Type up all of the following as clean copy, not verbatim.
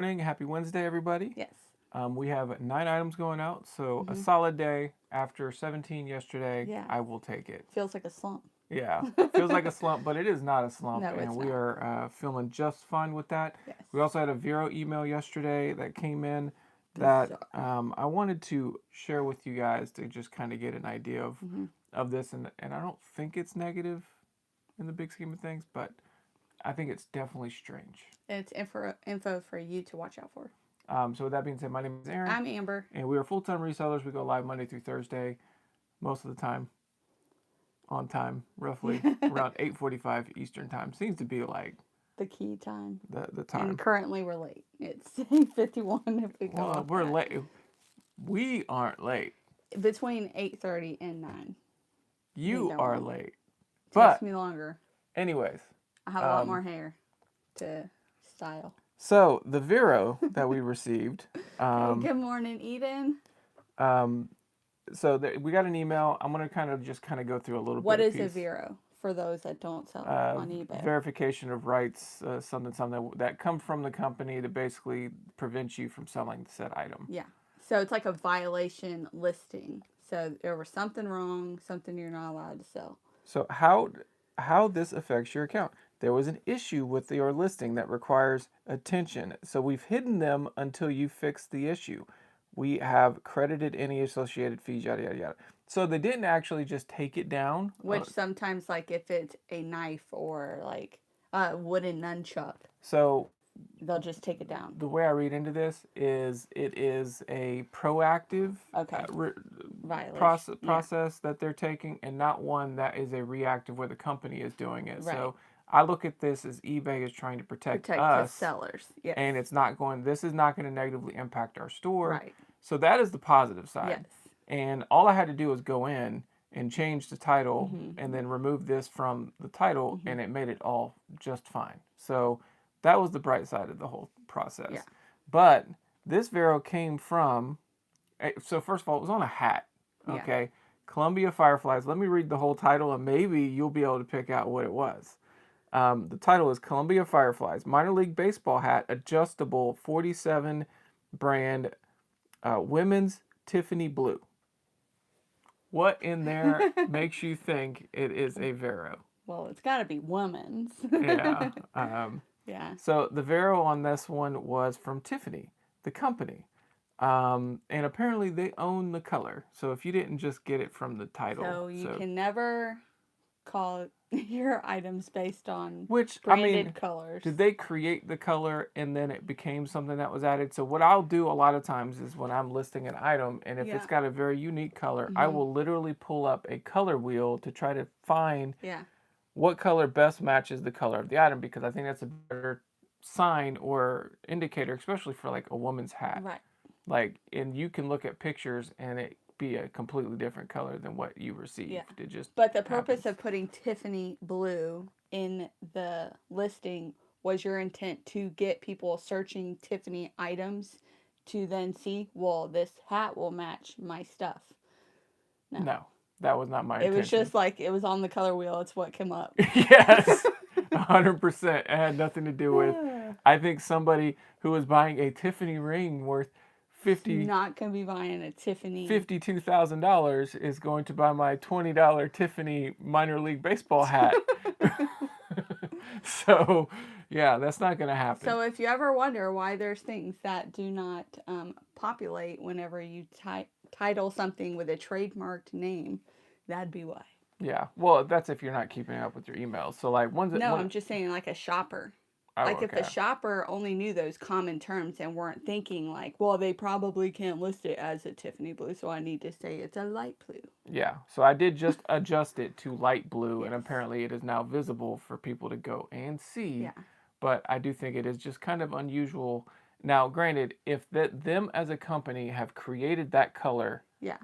Morning. Happy Wednesday, everybody. Yes. We have 9 items going out, so a Hmm. solid day after 17 yesterday. Yeah. I will take it. Feels like a slump. Yeah, feels like a slump, but it is not a slump, No, and it's we not. are feeling just fine with that. Yes. We also had a VeRO email yesterday that came in that Bizarre. I wanted to share with you guys to just kind of get an idea Hmm. of this, and I don't think it's negative in the big scheme of things, but I think it's definitely strange. It's info for you to watch out for. So with that being said, my name is Aaron, I'm Amber. and we are full-time resellers. We go live Monday through Thursday, most of the time on time, roughly around 8:45 Eastern time. Seems to be like The key time. the And time. currently we're late. It's 8:51 if we go Well, off we're that. late. We aren't late. Between 8:30 and 9. You Neither are one. late. Takes But me longer. anyways, I have a lot more um, hair to style. so the VeRO that we received, Hey, um, good morning, Eden. um, we got an email. I'm gonna kind of go through a little bit What of is a piece. VeRO for those that don't sell uh, on eBay? Verification of rights, something that come from the company to basically prevent you from selling said item. Yeah. So it's like a violation listing. So there was something wrong, something you're not allowed to sell. So how this affects your account? There was an issue with your listing that requires attention. So we've hidden them until you fix the issue. We have credited any associated fees, yada yada yada. So they didn't actually just take it down. Which sometimes, like if it's a knife or like a wooden nunchuck, So they'll just take it down. the way I read into this is it is a proactive Okay. process Violation. Yeah. process that they're taking, and not one that is a reactive where the company is doing it. Right. So I look at this as eBay is trying to protect Protect the us, sellers. Yes. and it's not going. This is not going to negatively impact our store. Right. So that is the positive side. Yes. And all I had to do was go in and change the title Mm-hmm. and then remove this from the title, Mm-hmm. and it made it all just fine. So that was the bright side of the whole Yeah. process. But this VeRO came from, so first of all, it was on a hat. Yeah. Okay. Columbia Fireflies. Let me read the whole title and maybe you'll be able to pick out what it was. The title is Columbia Fireflies Minor League Baseball Hat Adjustable 47 brand Women's Tiffany Blue. What in there makes you think it is a VeRO? Well, it's got to be women's. Yeah. Yeah. So the VeRO on this one was from Tiffany, the company. And apparently they own the color. So if you didn't just get it from the title, So you can never call your items based on which I branded mean, colors. did they create the color and then it became something that was added? So what I'll do a lot of times is when I'm listing an item and if Yeah. it's got a very unique color, I Mm-hmm. will literally pull up a color wheel to try to find Yeah. what color best matches the color of the item because I think that's a better sign or indicator, especially for like a woman's hat. Right. Like, and you can look at pictures and it be a completely different color than what you received. Yeah. It just But the purpose happens. of putting Tiffany blue in the listing was your intent to get people searching Tiffany items to then see, well, this hat will match my stuff. No. No, that was not my It was intention. just like it was on the color wheel. It's what came up. Yes, 100%. It had nothing to do with. I think somebody who was buying a Tiffany ring worth Not gonna be buying a Tiffany. $52,000 is going to buy my $20 Tiffany minor league baseball hat. So, yeah, that's not going to happen. So if you ever wonder why there's things that do not populate whenever you title something with a trademarked name, that'd be why. Yeah, well, that's if you're not keeping up with your emails. So, like, No, I'm just saying like a shopper. oh, Like if the okay. shopper only knew those common terms and weren't thinking like, well, they probably can't list it as a Tiffany blue, so I need to say it's a light blue. Yeah, so I did just adjust it to light blue, and Yes. apparently it is now visible for people to go and see. Yeah. But I do think it is just kind of unusual. Now, granted, if them as a company have created that color Yeah.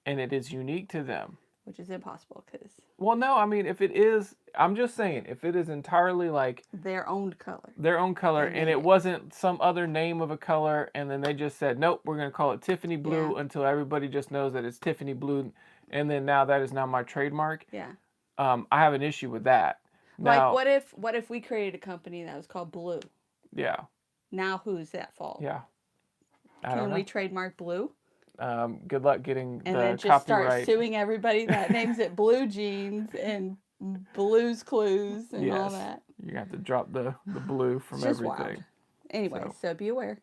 and it is unique to them, Which is impossible because well, no, I mean, if it is, I'm just saying, if it is entirely like their own color. their own color They and made it it. wasn't some other name of a color and then they just said, nope, we're going to call it Tiffany Blue Yeah. until everybody just knows that it's Tiffany Blue. And then now that is now my trademark. Yeah. I have an issue with that. Like Now, what if we created a company that was called Blue? yeah. Now who's at fault? Yeah. I don't Can know. we trademark blue? Good luck getting And the then just start copyright. suing everybody that names it Blue Jeans and Blue's Clues and all Yes. that. You have to drop the blue from It's just everything. wild. Anyway, so be aware.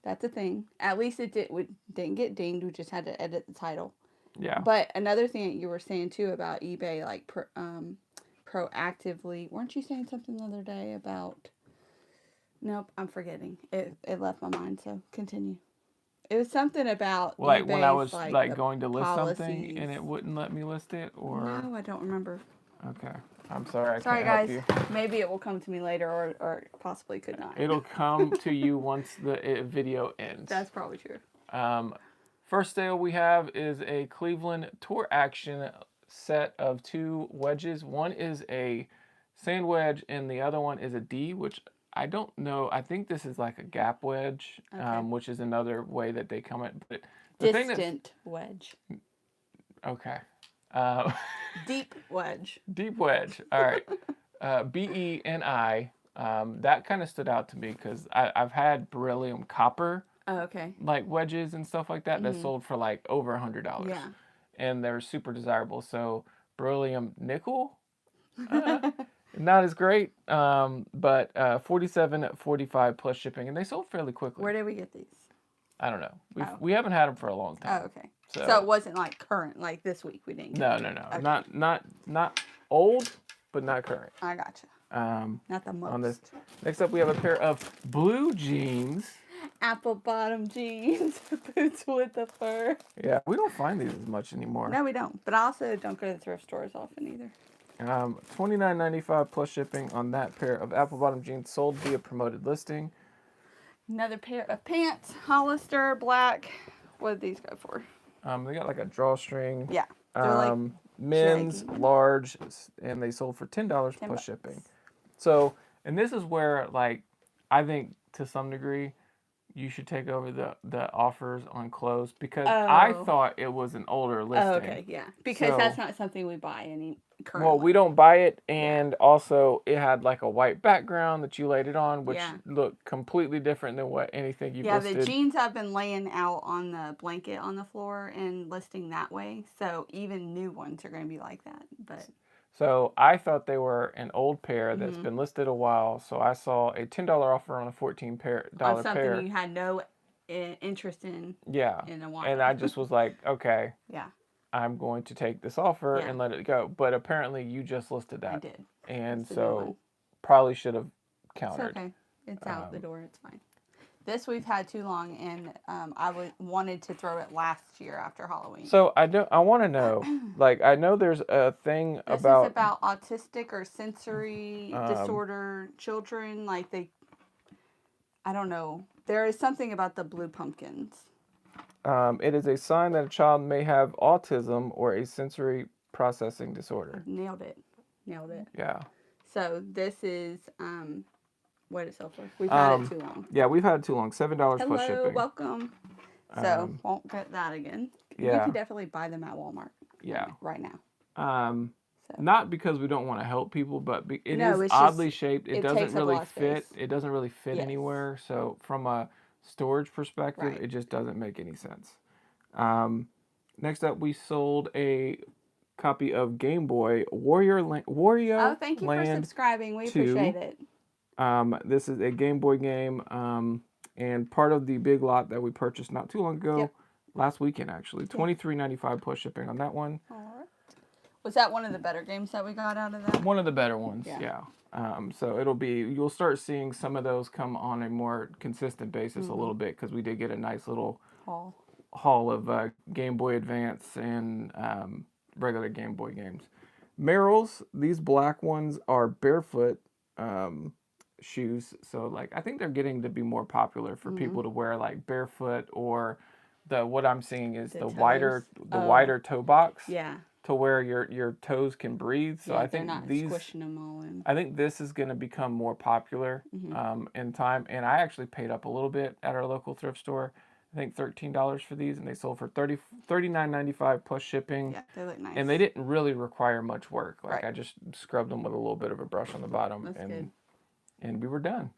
That's a thing. At least we didn't get dinged. We just had to edit the title. Yeah. But another thing that you were saying too about eBay, like proactively, weren't you saying something the other day about? Nope, I'm forgetting. It left my mind. So continue. It was something about Like when I eBay's was like going to list something policies. and it wouldn't let me list it, or No, I don't remember. okay. I'm sorry, I Sorry, can't help guys. you. Maybe it will come to me later, or possibly could not. It'll come to you once the video ends. That's probably true. First sale we have is a Cleveland Tour Action set of 2 wedges. One is a sand wedge and the other one is a D, which I don't know. I think this is like a gap wedge, Okay. which is another way that they come at. But Distant wedge. Okay. Deep wedge. Deep wedge. All right. BENI. That kind of stood out to me because I've had beryllium copper. Oh, okay. Like wedges and stuff like that that sold for like over $100. Yeah. And they're super desirable. So beryllium nickel, not as great. But 47.45 plus shipping, and they sold fairly quickly. Where did we get these? I don't know. We haven't had them for a long time. Oh, okay. So it wasn't like current, like this week we didn't get No. Okay. Not old, but not current. I gotcha. Not the most. On this. Next up, we have a pair of blue jeans. Apple bottom jeans, boots with the fur. Yeah, we don't find these as much anymore. No, we don't. But I also don't go to the thrift stores often either. $29.95 plus shipping on that pair of apple bottom jeans sold via promoted listing. Another pair of pants, Hollister, black. What did these go for? They got like a drawstring. Yeah. They're like men's, jeggings. large, and they sold for $10 plus bucks. shipping. So, and this is where, like, I think to some degree, you should take over the offers on clothes because I thought it was an older listing. Oh, okay, yeah. Because that's not something we buy currently. Well, we don't buy it, and also it had like a white background that you laid it on, which looked completely different than what anything you've listed. Yeah, the jeans I've been laying out on the blanket on the floor and listing that way, so even new ones are going to be like that. But so I thought they were an old pair that's been listed a while, so I saw a $10 offer on a $14 pair. On something you had no interest in. Yeah, in a while. And I just was like, okay. Yeah. I'm going to take this offer and let it go. But apparently you just listed that. I did. And so probably should have countered. It's okay. It's out the door. It's fine. This we've had too long, and I wanted to throw it last year after Halloween. So I want to know, like, I know there's a thing this about... This is about autistic or sensory disorder children. Like I don't know. There is something about the blue pumpkins. It is a sign that a child may have autism or a sensory processing disorder. Nailed it. Yeah. So this is, what did it sell for? We've had it too long. Yeah, we've had it too long. $7 plus shipping. Hello, welcome. So, won't get that again. Yeah. You can definitely buy them at Walmart. Yeah. Right now. Not because we don't want to help people, but it is oddly shaped. It doesn't really fit. It doesn't really fit anywhere. So from a storage perspective, it just doesn't make any sense. Next up, we sold a copy of Game Boy Wario. Oh, thank you for subscribing. We appreciate it. This is a Game Boy game, and part of the big lot that we purchased not too long ago, last weekend actually. $23.95 plus shipping on that one. All right. Was that one of the better games that we got out of that? One of the better ones, yeah. So you'll start seeing some of those come on a more consistent basis a little bit because we did get a nice little haul of Game Boy Advance and regular Game Boy games. Merrell's, these black ones are barefoot shoes, so like I think they're getting to be more popular for people to wear like barefoot or what I'm seeing is the wider toe box. Yeah. To where your toes can breathe. So I think not squishing them all in. I think this is going to become more popular in time. And I actually paid up a little bit at our local thrift store. I think $13 for these, and they sold for $39.95 plus shipping. Yeah, they look nice. And they didn't really require much work. Like I just scrubbed them with a little bit of a brush on the bottom, That's good. And we were done.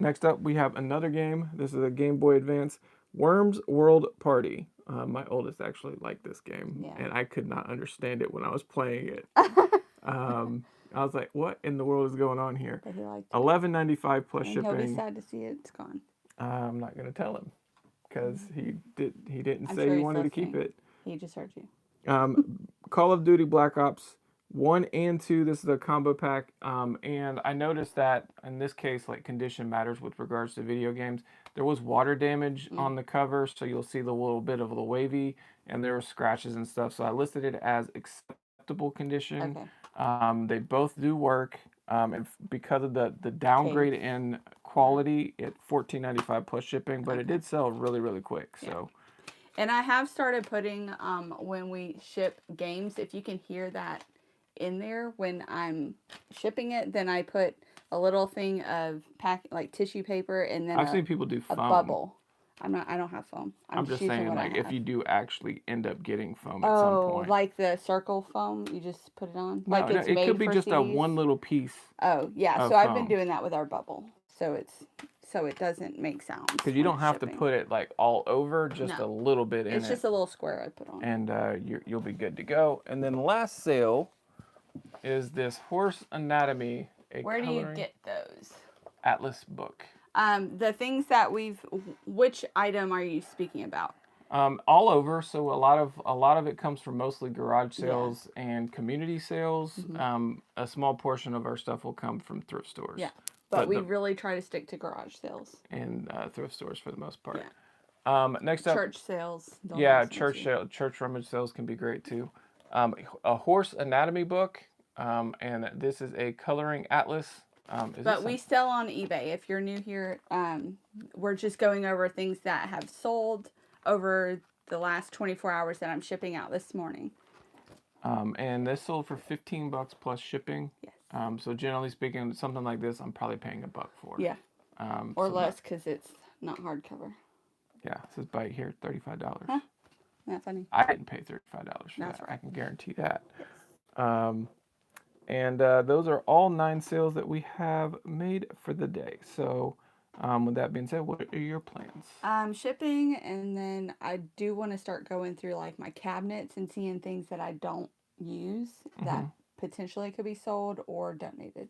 Next up, we have another game. This is a Game Boy Advance, Worms World Party. My oldest actually liked this game, Yeah. and I could not understand it when I was playing it. I was like, "What in the world is going on here?" But he liked it. $11.95 plus And shipping. he'll be sad to see it's gone. I'm not gonna tell him because he didn't I'm say sure he he's wanted to keep listening. it. He just heard you. Call of Duty Black Ops 1 and 2. This is a combo pack. And I noticed that in this case, like condition matters with regards to video games. There was water damage on the cover, so you'll see the little bit of the wavy, and there were scratches and stuff. So I listed it as acceptable condition. Okay. They both do work. And because of the downgrade in quality, it $14.95 plus shipping, but it did sell really, really quick. So. And I have started putting, when we ship games, if you can hear that in there when I'm shipping it, then I put a little thing of like tissue paper and then I've seen people do foam. a bubble. I don't have foam. I'm just saying, like, if you do actually end up getting foam at some point. Like the circle foam, you just put it on? No, Like it's it made could be for just a CDs? one little piece. Oh, yeah. So I've been doing that with our bubble. So it doesn't make sounds. Because you don't have to put it like all over, just a little bit in it. It's just a little square I put on. And you'll be good to go. And then the last sale is this Horse Anatomy. Where do you get those? Atlas book. The things that which item are you speaking about? All over. So a lot of it comes from mostly garage sales and community sales. A small portion of our stuff will come from thrift stores. Yeah. But we really try to stick to garage sales. And thrift stores for the most part. Yeah. Next up. Church sales. Church rummage sales can be great too. A Horse Anatomy book. And this is a coloring atlas. But we sell on eBay. If you're new here, we're just going over things that have sold over the last 24 hours that I'm shipping out this morning. And this sold for $15 plus shipping. Yes. So generally speaking, something like this, I'm probably paying $1 for. Yeah. Or so less because it's not hardcover. Yeah. It says buy it here, $35. Huh? Not funny. I didn't pay $35 for That's that. right. I can guarantee that. Yes. And those are all 9 sales that we have made for the day. So with that being said, what are your plans? Shipping, and then I do want to start going through like my cabinets and seeing things that I don't use that potentially could be sold or donated.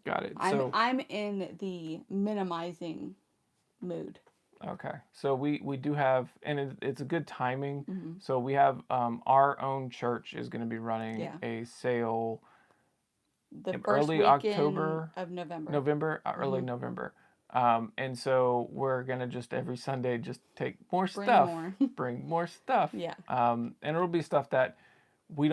Got it. I'm in the minimizing mood. Okay. So we do have, and it's a good timing. So we have our own church is going to be running a sale the first early October of November. Early November. And so we're gonna just every Sunday just take more stuff, bring more stuff. Yeah. And it'll be stuff that we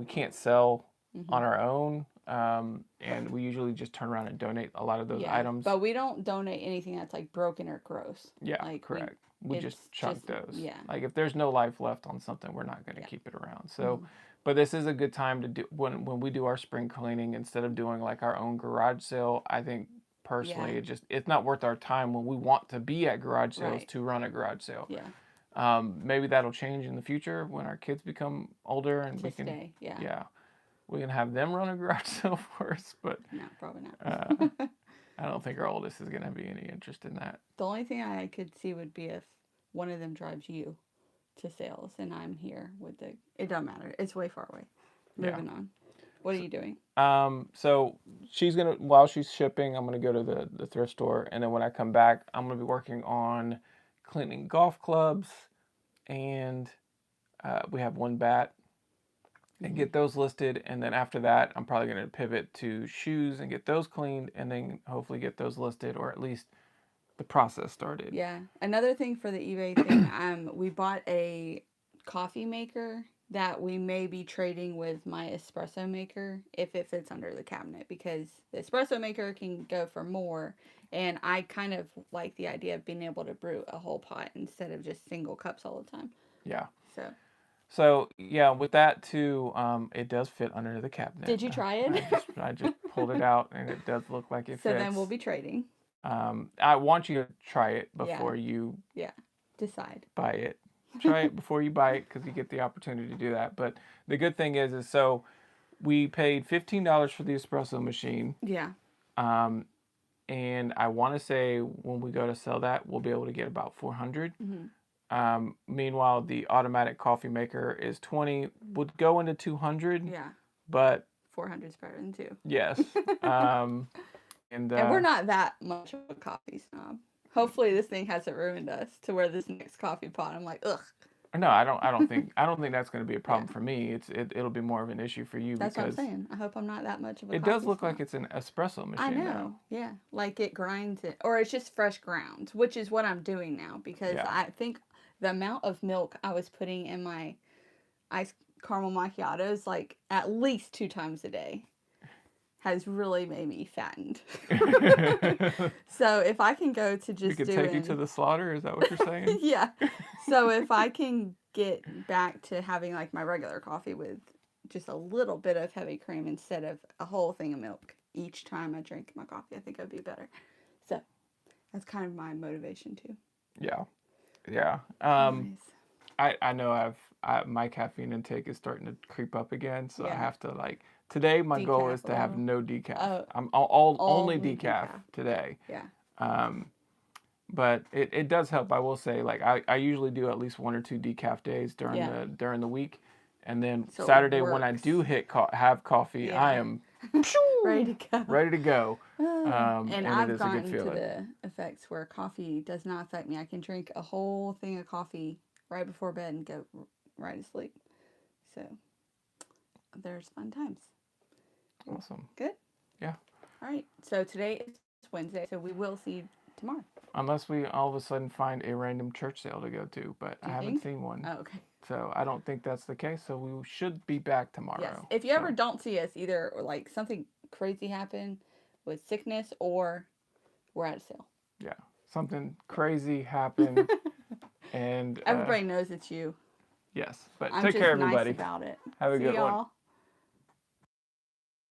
can't sell on our own. And we usually just turn around and donate a lot of those items. But we don't donate anything that's like broken or gross. Yeah, like correct. We just chunk those. Yeah. Like if there's no life left on something, we're not gonna keep it around. So. But this is a good time to do when we do our spring cleaning instead of doing like our own garage sale. I think personally it's not worth our time when we want to be at garage sales to run a garage sale. Yeah. Maybe that'll change in the future when our kids become older and we can we can have them run a garage sale for us. But no, probably not. I don't think our oldest is gonna have any interest in that. The only thing I could see would be if one of them drives you to sales and I'm here with it doesn't matter. It's way far away. Moving on. What are you doing? So while she's shipping, I'm gonna go to the thrift store, and then when I come back, I'm gonna be working on cleaning golf clubs, and we have one bat, and get those listed, and then after that, I'm probably gonna pivot to shoes and get those cleaned, and then hopefully get those listed, or at least the process started. Yeah. Another thing for the eBay thing, we bought a coffee maker that we may be trading with my espresso maker if it fits under the cabinet, because the espresso maker can go for more, and I kind of like the idea of being able to brew a whole pot instead of just single cups all the time. Yeah. So yeah, with that too, it does fit under the cabinet. Did you try it? I just pulled it out, and it does look like it fits. So then we'll be trading. I want you to try it before you decide. Buy it. Try it before you buy it, because you get the opportunity to do that. But the good thing is so we paid $15 for the espresso machine. Yeah. And and I want to say when we go to sell that, we'll be able to get about 400. Meanwhile, the automatic coffee maker is 20, would go into 200, Yeah. but 400 is better than 2. yes. And we're not that much of a coffee snob. Hopefully this thing hasn't ruined us to where this next coffee pot I'm like, ugh. No, I don't think that's going to be a problem for me. It'll be more of an issue for you That's because what I'm saying. I hope I'm not that much of a it coffee does look snob. like it's an espresso machine. I know. Now. Yeah. Like it grinds it, or it's just fresh grounds, which is what I'm doing now because I think the amount of milk I was putting in my iced caramel macchiatos like at least 2 times a day has really made me fattened. So if I can go to just we could take you to the slaughter. Is that what you're saying? Yeah. So if I can get back to having like my regular coffee with just a little bit of heavy cream instead of a whole thing of milk each time I drink my coffee, I think it would be better. So that's kind of my motivation too. Yeah. Yeah. I know my caffeine intake is starting to creep up again, so I have to like today my goal is to have no decaf. I'm only decaf today. Yeah. But it does help. I will say, like I usually do at least 1 or 2 decaf days during the week, and then So Saturday when I do have coffee, I am ready to go. Ready to go. And I've it is gotten a good to feeling. the effects where coffee does not affect me. I can drink a whole thing of coffee right before bed and go right to sleep. So there's fun times. Awesome. Good? Yeah. All right. So today is Wednesday, so we will see you tomorrow. Unless we all of a sudden find a random church sale to go to, but I haven't seen one. Oh, okay. So I don't think that's the case. So we should be back tomorrow. Yes. If you ever don't see us, either like something crazy happened with sickness or we're at a sale. Yeah. Something crazy happened. And everybody knows it's you. Yes. But I'm take just care, everybody. nice about it. Have a See good y'all. one.